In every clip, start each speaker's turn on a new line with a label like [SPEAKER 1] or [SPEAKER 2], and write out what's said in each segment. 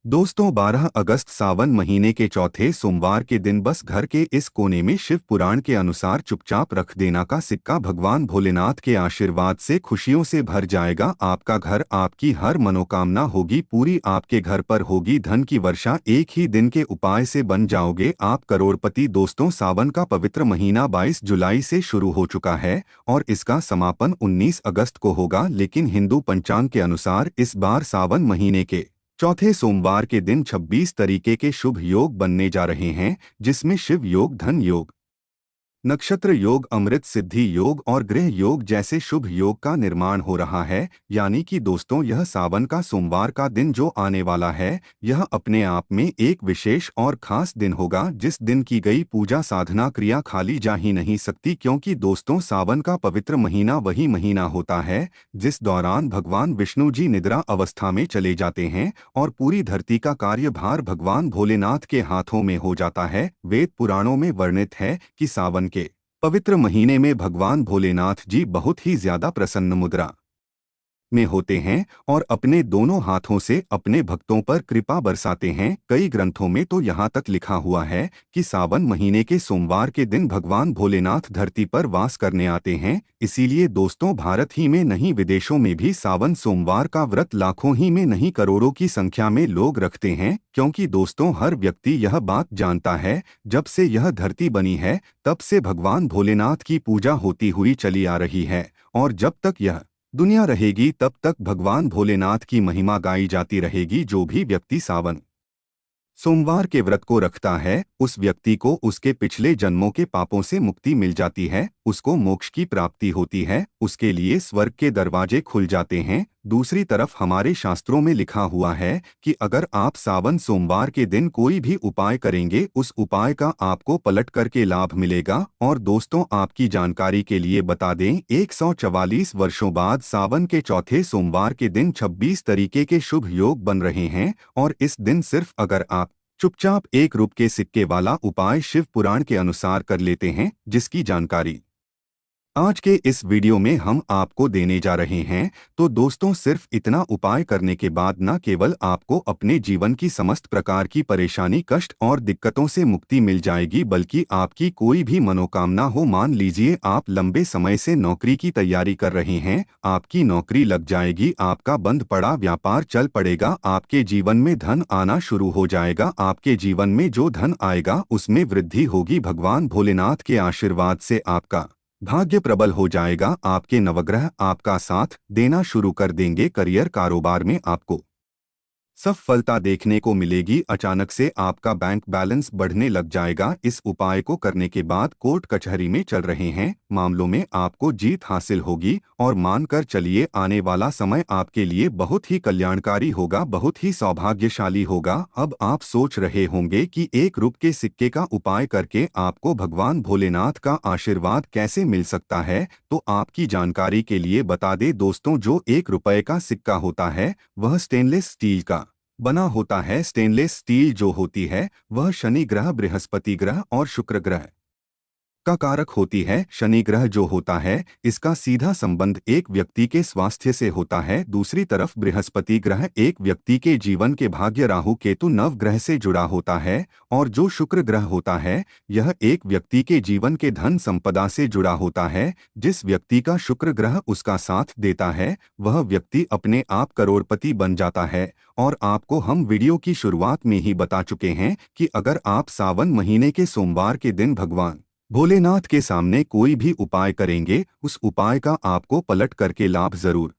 [SPEAKER 1] दोस्तों 12 अगस्त सावन महीने के चौथे सोमवार के दिन बस घर के इस कोने में शिव पुराण के अनुसार चुपचाप रख देना का सिक्का भगवान भोलेनाथ के आशीर्वाद से खुशियों से भर जाएगा। आपका घर, आपकी हर मनोकामना होगी पूरी, आपके घर पर होगी धन की वर्षा। एक ही दिन के उपाय से बन जाओगे आप करोड़पति। दोस्तों सावन का पवित्र महीना 22 जुलाई से शुरू हो चुका है और इसका समापन 19 अगस्त को होगा, लेकिन हिंदू पंचांग के अनुसार इस बार सावन महीने के चौथे सोमवार के दिन 26 तरीके के शुभ योग बनने जा रहे हैं, जिसमें शिव योग, धन योग, नक्षत्र योग, अमृत सिद्धि योग और गृह योग जैसे शुभ योग का निर्माण हो रहा है। यानी कि दोस्तों यह सावन का सोमवार का दिन जो आने वाला है, यह अपने आप में एक विशेष और खास दिन होगा, जिस दिन की गई पूजा साधना क्रिया खाली जा ही नहीं सकती। क्योंकि दोस्तों सावन का पवित्र महीना वही महीना होता है जिस दौरान भगवान विष्णु जी निद्रा अवस्था में चले जाते हैं और पूरी धरती का कार्यभार भगवान भोलेनाथ के हाथों में हो जाता है। वेद पुराणों में वर्णित है कि सावन के पवित्र महीने में भगवान भोलेनाथ जी बहुत ही ज्यादा प्रसन्न मुद्रा में होते हैं और अपने दोनों हाथों से अपने भक्तों पर कृपा बरसाते हैं। कई ग्रंथों में तो यहाँ तक लिखा हुआ है कि सावन महीने के सोमवार के दिन भगवान भोलेनाथ धरती पर वास करने आते हैं। इसीलिए दोस्तों भारत ही में नहीं, विदेशों में भी सावन सोमवार का व्रत लाखों ही में नहीं करोड़ों की संख्या में लोग रखते हैं। क्योंकि दोस्तों हर व्यक्ति यह बात जानता है, जब से यह धरती बनी है तब से भगवान भोलेनाथ की पूजा होती हुई चली आ रही है और जब तक यह दुनिया रहेगी तब तक भगवान भोलेनाथ की महिमा गाई जाती रहेगी। जो भी व्यक्ति सावन सोमवार के व्रत को रखता है, उस व्यक्ति को उसके पिछले जन्मों के पापों से मुक्ति मिल जाती है, उसको मोक्ष की प्राप्ति होती है, उसके लिए स्वर्ग के दरवाजे खुल जाते हैं। दूसरी तरफ हमारे शास्त्रों में लिखा हुआ है कि अगर आप सावन सोमवार के दिन कोई भी उपाय करेंगे, उस उपाय का आपको पलट करके लाभ मिलेगा। और दोस्तों आपकी जानकारी के लिए बता दें, 144 वर्षों बाद सावन के चौथे सोमवार के दिन 26 तरीके के शुभ योग बन रहे हैं और इस दिन सिर्फ अगर आप चुपचाप एक रुपए के सिक्के वाला उपाय शिव पुराण के अनुसार कर लेते हैं, जिसकी जानकारी आज के इस वीडियो में हम आपको देने जा रहे हैं, तो दोस्तों सिर्फ इतना उपाय करने के बाद न केवल आपको अपने जीवन की समस्त प्रकार की परेशानी, कष्ट और दिक्कतों से मुक्ति मिल जाएगी, बल्कि आपकी कोई भी मनोकामना हो, मान लीजिए आप लंबे समय से नौकरी की तैयारी कर रहे हैं, आपकी नौकरी लग जाएगी, आपका बंद पड़ा व्यापार चल पड़ेगा, आपके जीवन में धन आना शुरू हो जाएगा, आपके जीवन में जो धन आएगा उसमें वृद्धि होगी। भगवान भोलेनाथ के आशीर्वाद से आपका भाग्य प्रबल हो जाएगा, आपके नवग्रह आपका साथ देना शुरू कर देंगे। करियर, कारोबार में आपको सफलता देखने को मिलेगी। अचानक से आपका बैंक बैलेंस बढ़ने लग जाएगा। इस उपाय को करने के बाद कोर्ट कचहरी में चल रहे हैं मामलों में आपको जीत हासिल होगी और मानकर चलिए आने वाला समय आपके लिए बहुत ही कल्याणकारी होगा, बहुत ही सौभाग्यशाली होगा। अब आप सोच रहे होंगे कि एक रुपए के सिक्के का उपाय करके आपको भगवान भोलेनाथ का आशीर्वाद कैसे मिल सकता है, तो आपकी जानकारी के लिए बता दें दोस्तों, जो 1 रुपए का सिक्का होता है वह स्टेनलेस स्टील का बना होता है। स्टेनलेस स्टील जो होती है वह शनि ग्रह, बृहस्पति ग्रह और शुक्र ग्रह का कारक होती है। शनि ग्रह जो होता है इसका सीधा संबंध एक व्यक्ति के स्वास्थ्य से होता है। दूसरी तरफ बृहस्पति ग्रह एक व्यक्ति के जीवन के भाग्य, राहु केतु नव ग्रह से जुड़ा होता है और जो शुक्र ग्रह होता है यह एक व्यक्ति के जीवन के धन संपदा से जुड़ा होता है। जिस व्यक्ति का शुक्र ग्रह उसका साथ देता है वह व्यक्ति अपने आप करोड़पति बन जाता है। और आपको हम वीडियो की शुरुआत में ही बता चुके हैं कि अगर आप सावन महीने के सोमवार के दिन भगवान भोलेनाथ के सामने कोई भी उपाय करेंगे, उस उपाय का आपको पलट करके लाभ जरूर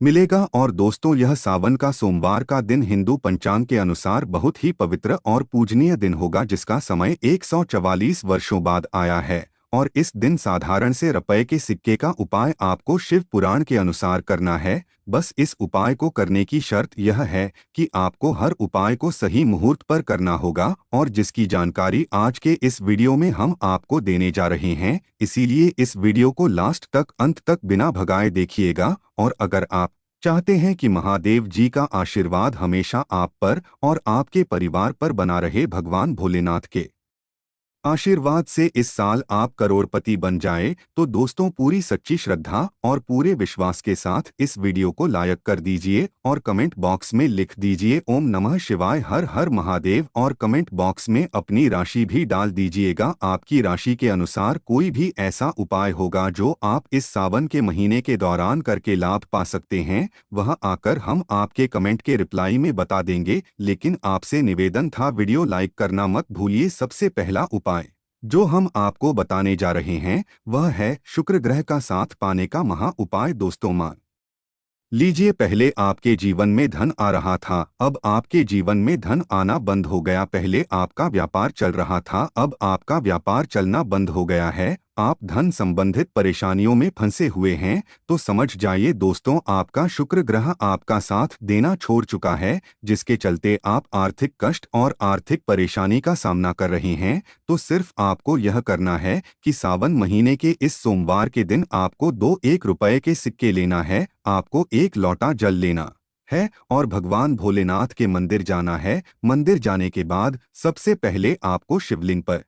[SPEAKER 1] मिलेगा। और दोस्तों यह सावन का सोमवार का दिन हिंदू पंचांग के अनुसार बहुत ही पवित्र और पूजनीय दिन होगा, जिसका समय 144 वर्षों बाद आया है। और इस दिन साधारण से रुपए के सिक्के का उपाय आपको शिव पुराण के अनुसार करना है। बस इस उपाय को करने की शर्त यह है कि आपको हर उपाय को सही मुहूर्त पर करना होगा, और जिसकी जानकारी आज के इस वीडियो में हम आपको देने जा रहे हैं। इसीलिए इस वीडियो को लास्ट तक, अंत तक बिना भगाए देखिएगा। और अगर आप चाहते हैं कि महादेव जी का आशीर्वाद हमेशा आप पर और आपके परिवार पर बना रहे, भगवान भोलेनाथ के आशीर्वाद से इस साल आप करोड़पति बन जाए। तो दोस्तों, पूरी सच्ची श्रद्धा और पूरे विश्वास के साथ इस वीडियो को लाइक कर दीजिए और कमेंट बॉक्स में लिख दीजिए ओम नमः शिवाय, हर हर महादेव, और कमेंट बॉक्स में अपनी राशि भी डाल दीजिएगा। आपकी राशि के अनुसार कोई भी ऐसा उपाय होगा जो आप इस सावन के महीने के दौरान करके लाभ पा सकते हैं, वह आकर हम आपके कमेंट के रिप्लाई में बता देंगे। लेकिन आपसे निवेदन था, वीडियो लाइक करना मत भूलिए। सबसे पहला उपाय जो हम आपको बताने जा रहे हैं वह है शुक्र ग्रह का साथ पाने का महा उपाय। दोस्तों, मान लीजिए पहले आपके जीवन में धन आ रहा था, अब आपके जीवन में धन आना बंद हो गया। पहले आपका व्यापार चल रहा था, अब आपका व्यापार चलना बंद हो गया है। आप धन संबंधित परेशानियों में फंसे हुए हैं। तो समझ जाइए दोस्तों, आपका शुक्र ग्रह आपका साथ देना छोड़ चुका है, जिसके चलते आप आर्थिक कष्ट और आर्थिक परेशानी का सामना कर रहे हैं। तो सिर्फ आपको यह करना है कि सावन महीने के इस सोमवार के दिन आपको 2 1 रुपए के सिक्के लेना है, आपको 1 लोटा जल लेना है और भगवान भोलेनाथ के मंदिर जाना है। मंदिर जाने के बाद सबसे पहले आपको शिवलिंग पर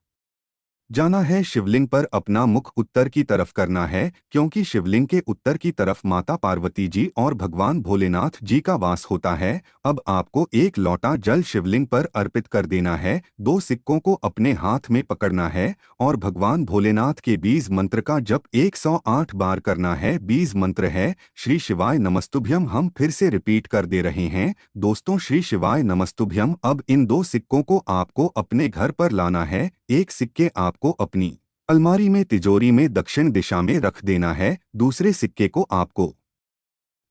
[SPEAKER 1] जाना है। शिवलिंग पर अपना मुख उत्तर की तरफ करना है, क्योंकि शिवलिंग के उत्तर की तरफ माता पार्वती जी और भगवान भोलेनाथ जी का वास होता है। अब आपको 1 लोटा जल शिवलिंग पर अर्पित कर देना है। 2 सिक्कों को अपने हाथ में पकड़ना है और भगवान भोलेनाथ के बीज मंत्र का जप 108 बार करना है। बीज मंत्र है श्री शिवाय नमस्तुभ्यम। हम फिर से रिपीट कर दे रहे हैं दोस्तों, श्री शिवाय नमस्तुभ्यम। अब इन 2 सिक्कों को आपको अपने घर पर लाना है। एक सिक्के आपको अपनी अलमारी में तिजोरी में दक्षिण दिशा में रख देना है, दूसरे सिक्के को आपको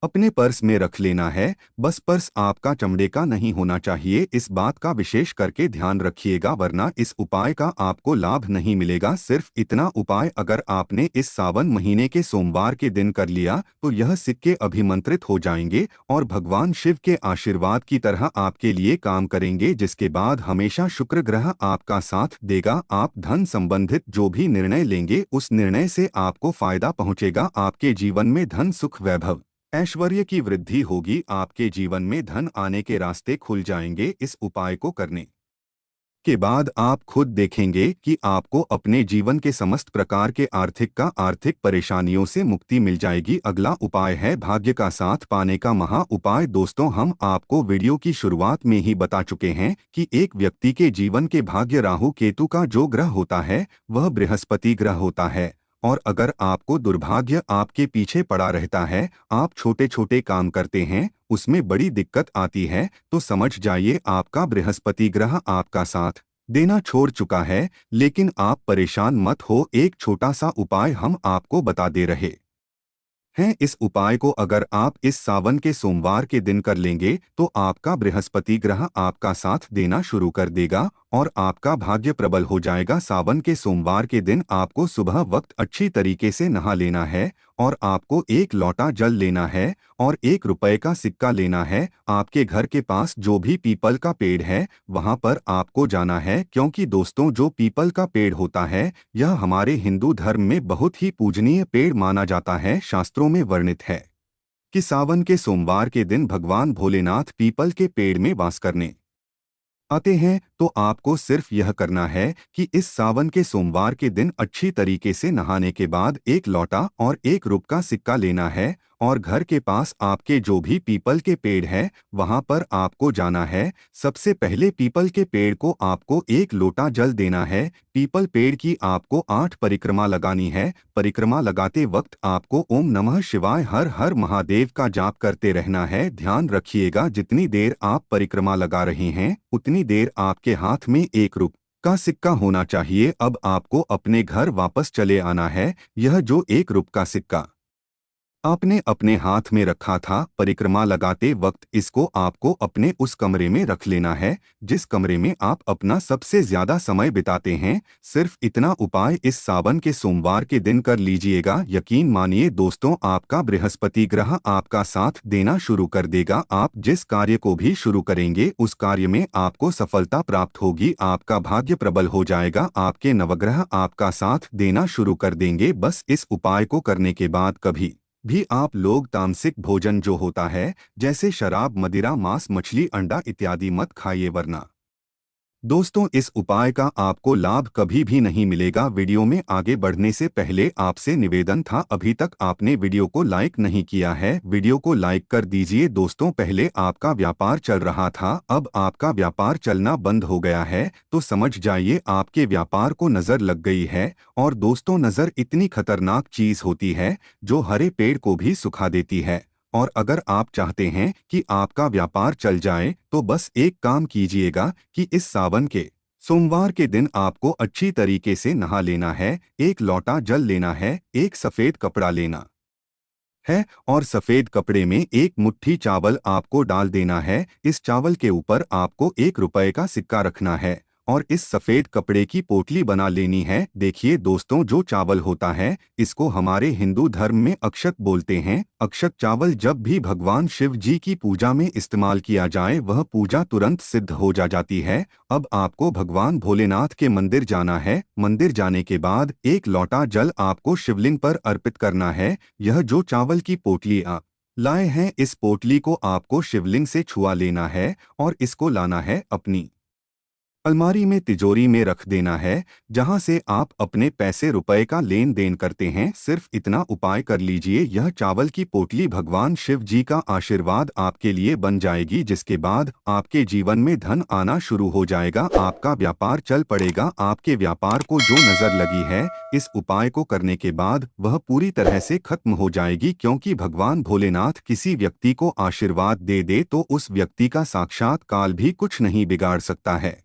[SPEAKER 1] अपने पर्स में रख लेना है। बस पर्स आपका चमड़े का नहीं होना चाहिए, इस बात का विशेष करके ध्यान रखिएगा, वरना इस उपाय का आपको लाभ नहीं मिलेगा। सिर्फ इतना उपाय अगर आपने इस सावन महीने के सोमवार के दिन कर लिया तो यह सिक्के अभिमंत्रित हो जाएंगे और भगवान शिव के आशीर्वाद की तरह आपके लिए काम करेंगे, जिसके बाद हमेशा शुक्र ग्रह आपका साथ देगा। आप धन संबंधित जो भी निर्णय लेंगे उस निर्णय से आपको फायदा पहुंचेगा। आपके जीवन में धन सुख वैभव ऐश्वर्य की वृद्धि होगी, आपके जीवन में धन आने के रास्ते खुल जाएंगे। इस उपाय को करने के बाद आप खुद देखेंगे कि आपको अपने जीवन के समस्त प्रकार के आर्थिक परेशानियों से मुक्ति मिल जाएगी। अगला उपाय है भाग्य का साथ पाने का महा उपाय। दोस्तों, हम आपको वीडियो की शुरुआत में ही बता चुके हैं कि एक व्यक्ति के जीवन के भाग्य राहु केतु का जो ग्रह होता है वह बृहस्पति ग्रह होता है। और अगर आपको दुर्भाग्य आपके पीछे पड़ा रहता है, आप छोटे छोटे काम करते हैं, उसमें बड़ी दिक्कत आती है, तो समझ जाइए आपका बृहस्पति ग्रह आपका साथ देना छोड़ चुका है। लेकिन आप परेशान मत हो, एक छोटा सा उपाय हम आपको बता दे रहे हैं। इस उपाय को अगर आप इस सावन के सोमवार के दिन कर लेंगे तो आपका बृहस्पति ग्रह आपका साथ देना शुरू कर देगा और आपका भाग्य प्रबल हो जाएगा। सावन के सोमवार के दिन आपको सुबह वक्त अच्छी तरीके से नहा लेना है और आपको 1 लोटा जल लेना है और 1 रुपए का सिक्का लेना है। आपके घर के पास जो भी पीपल का पेड़ है वहां पर आपको जाना है, क्योंकि दोस्तों जो पीपल का पेड़ होता है यह हमारे हिंदू धर्म में बहुत ही पूजनीय पेड़ माना जाता है। शास्त्रों में वर्णित है कि सावन के सोमवार के दिन भगवान भोलेनाथ पीपल के पेड़ में वास करने आते हैं। तो आपको सिर्फ यह करना है कि इस सावन के सोमवार के दिन अच्छी तरीके से नहाने के बाद 1 लोटा और 1 रुपए का सिक्का लेना है और घर के पास आपके जो भी पीपल के पेड़ है वहां पर आपको जाना है। सबसे पहले पीपल के पेड़ को आपको 1 लोटा जल देना है। पीपल पेड़ की आपको 8 परिक्रमा लगानी है। परिक्रमा लगाते वक्त आपको ओम नमः शिवाय, हर हर महादेव का जाप करते रहना है। ध्यान रखिएगा, जितनी देर आप परिक्रमा लगा रहे हैं उतनी देर आपके हाथ में 1 रुपए का सिक्का होना चाहिए। अब आपको अपने घर वापस चले आना है। यह जो 1 रुपए का सिक्का आपने अपने हाथ में रखा था परिक्रमा लगाते वक्त, इसको आपको अपने उस कमरे में रख लेना है जिस कमरे में आप अपना सबसे ज्यादा समय बिताते हैं। सिर्फ इतना उपाय इस सावन के सोमवार के दिन कर लीजिएगा। यकीन मानिए दोस्तों, आपका बृहस्पति ग्रह आपका साथ देना शुरू कर देगा। आप जिस कार्य को भी शुरू करेंगे उस कार्य में आपको सफलता प्राप्त होगी, आपका भाग्य प्रबल हो जाएगा, आपके नवग्रह आपका साथ देना शुरू कर देंगे। बस इस उपाय को करने के बाद कभी भी आप लोग तामसिक भोजन जो होता है जैसे शराब, मदिरा, मांस, मछली, अंडा इत्यादि मत खाइए, वरना दोस्तों, इस उपाय का आपको लाभ कभी भी नहीं मिलेगा। वीडियो में आगे बढ़ने से पहले आपसे निवेदन था, अभी तक आपने वीडियो को लाइक नहीं किया है, वीडियो को लाइक कर दीजिए। दोस्तों, पहले आपका व्यापार चल रहा था, अब आपका व्यापार चलना बंद हो गया है, तो समझ जाइए आपके व्यापार को नज़र लग गई है। और दोस्तों, नज़र इतनी खतरनाक चीज़ होती है जो हरे पेड़ को भी सुखा देती है। और अगर आप चाहते हैं कि आपका व्यापार चल जाए तो बस एक काम कीजिएगा कि इस सावन के सोमवार के दिन आपको अच्छी तरीके से नहा लेना है, एक लोटा जल लेना है, एक सफ़ेद कपड़ा लेना है और सफ़ेद कपड़े में एक मुट्ठी चावल आपको डाल देना है। इस चावल के ऊपर आपको 1 रुपए का सिक्का रखना है और इस सफ़ेद कपड़े की पोटली बना लेनी है। देखिए दोस्तों, जो चावल होता है इसको हमारे हिंदू धर्म में अक्षत बोलते हैं। अक्षत चावल जब भी भगवान शिव जी की पूजा में इस्तेमाल किया जाए वह पूजा तुरंत सिद्ध हो जाती है। अब आपको भगवान भोलेनाथ के मंदिर जाना है। मंदिर जाने के बाद एक लोटा जल आपको शिवलिंग पर अर्पित करना है। यह जो चावल की पोटली आप लाए हैं, इस पोटली को आपको शिवलिंग से छुआ लेना है और इसको लाना है अपनी अलमारी में, तिजोरी में रख देना है, जहां से आप अपने पैसे रुपए का लेन देन करते हैं। सिर्फ इतना उपाय कर लीजिए, यह चावल की पोटली भगवान शिव जी का आशीर्वाद आपके लिए बन जाएगी, जिसके बाद आपके जीवन में धन आना शुरू हो जाएगा, आपका व्यापार चल पड़ेगा। आपके व्यापार को जो नज़र लगी है इस उपाय को करने के बाद वह पूरी तरह से खत्म हो जाएगी, क्योंकि भगवान भोलेनाथ किसी व्यक्ति को आशीर्वाद दे दे तो उस व्यक्ति का साक्षात काल भी कुछ नहीं बिगाड़ सकता है।